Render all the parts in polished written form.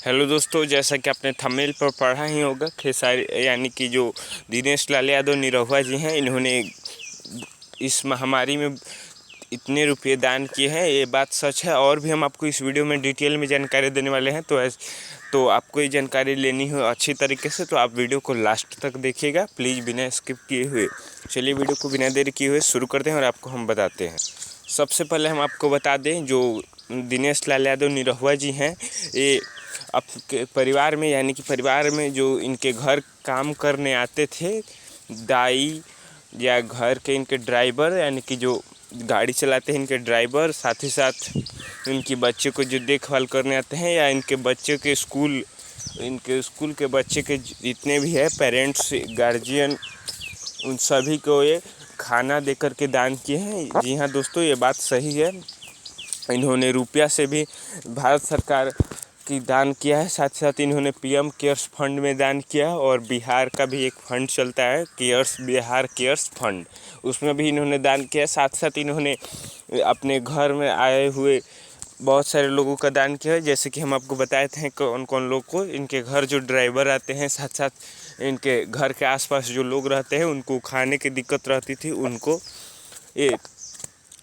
Hello दोस्तों, जैसा कि आपने थंबनेल पर पढ़ा ही होगा, खेसारी यानी कि जो दिनेश लाल यादव निरहुआ जी हैं, इन्होंने इस महामारी में इतने रुपये दान किए हैं। ये बात सच है और भी हम आपको इस वीडियो में डिटेल में जानकारी देने वाले हैं। तो आपको ये जानकारी लेनी हो अच्छी तरीके से तो आप वीडियो को लास्ट तक देखिएगा प्लीज़, बिना स्किप किए हुए। चलिए वीडियो को बिना देरी किए हुए शुरू करते हैं और आपको हम बताते हैं। सबसे पहले हम आपको बता दें, जो दिनेश लाल यादव निरहुआ जी हैं, ये आपके परिवार में यानी कि परिवार में जो इनके घर काम करने आते थे, दाई या घर के इनके ड्राइवर यानी कि जो गाड़ी चलाते हैं इनके ड्राइवर, साथ ही साथ इनके बच्चे को जो देखभाल करने आते हैं, या इनके बच्चे के इनके स्कूल के बच्चे के जितने भी है पेरेंट्स गार्जियन, उन सभी को ये खाना देकर के दान किए हैं। जी हाँ दोस्तों, ये बात सही है। इन्होंने रुपया से भी भारत सरकार की दान किया है, साथ साथ इन्होंने पीएम केयर्स फंड में दान किया है, और बिहार का भी एक फंड चलता है बिहार केयर्स फंड, उसमें भी इन्होंने दान किया है। साथ साथ इन्होंने अपने घर में आए हुए बहुत सारे लोगों का दान किया है, जैसे कि हम आपको बताए थे कौन कौन लोग को। इनके घर जो ड्राइवर आते हैं, साथ साथ इनके घर के आसपास जो लोग रहते हैं, उनको खाने की दिक्कत रहती थी, उनको ये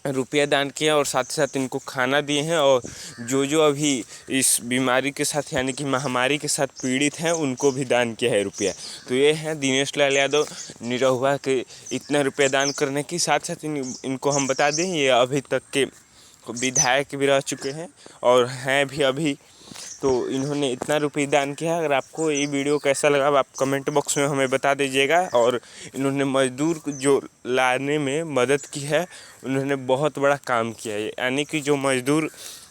रुपया दान किया और साथ साथ इनको खाना दिए हैं। और जो अभी इस बीमारी के साथ यानी कि महामारी के साथ पीड़ित हैं, उनको भी दान किया है रुपया। तो ये हैं दिनेश लाल यादव निरहुआ के इतना रुपया दान करने की। साथ साथ इनको हम बता दें, ये अभी तक के विधायक भी रह चुके हैं और हैं भी अभी। तो इन्होंने इतना रुपये दान किया। अगर आपको ये वीडियो कैसा लगा आप कमेंट बॉक्स में हमें बता दीजिएगा। और इन्होंने मज़दूर जो लाने में मदद की है, उन्होंने बहुत बड़ा काम किया है, यानी कि जो मज़दूर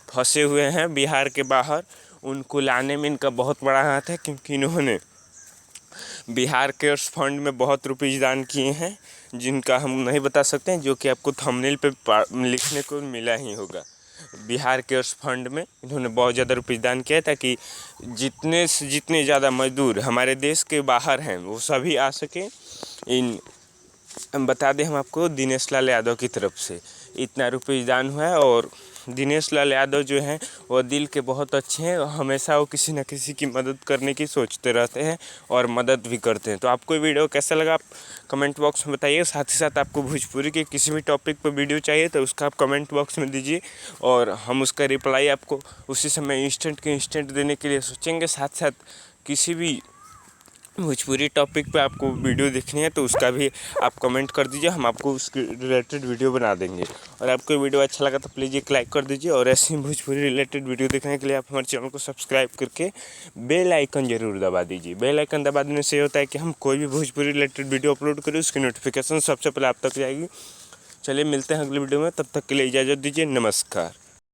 फंसे हुए हैं बिहार के बाहर, उनको लाने में इनका बहुत बड़ा हाथ है, क्योंकि इन्होंने बिहार केयर्स फंड में बहुत रुपये दान किए हैं, जिनका हम नहीं बता सकते हैं, जो कि आपको थंबनेल पे लिखने को मिला ही होगा। बिहार केयर्स फंड में इन्होंने बहुत ज़्यादा रुपये दान किया, ताकि जितने से जितने ज़्यादा मज़दूर हमारे देश के बाहर हैं वो सभी आ सकें। हम बता दें, हम आपको दिनेश लाल यादव की तरफ से इतना रुपये दान हुआ है। और दिनेश लाल यादव जो हैं वो दिल के बहुत अच्छे हैं, हमेशा वो किसी न किसी की मदद करने की सोचते रहते हैं और मदद भी करते हैं। तो आपको ये वीडियो कैसा लगा आप कमेंट बॉक्स में बताइए। साथ ही साथ आपको भोजपुरी के किसी भी टॉपिक पर वीडियो चाहिए तो उसका आप कमेंट बॉक्स में दीजिए, और हम उसका रिप्लाई आपको उसी समय इंस्टेंट के इंस्टेंट देने के लिए सोचेंगे। साथ साथ किसी भी भोजपुरी टॉपिक पे आपको वीडियो देखनी है तो उसका भी आप कमेंट कर दीजिए, हम आपको उसके रिलेटेड वीडियो बना देंगे। और आपको वीडियो अच्छा लगा तो प्लीज़ एक लाइक कर दीजिए, और ऐसे ही भोजपुरी रिलेटेड वीडियो देखने के लिए आप हमारे चैनल को सब्सक्राइब करके बेल आइकन जरूर दबा दीजिए। बेल आइकन दबा देने से होता है कि हम कोई भी भोजपुरी रिलेटेड वीडियो अपलोड करें उसकी नोटिफिकेशन सबसे पहले आप तक जाएगी। चलिए मिलते हैं अगले वीडियो में, तब तक के लिए इजाज़त दीजिए, नमस्कार।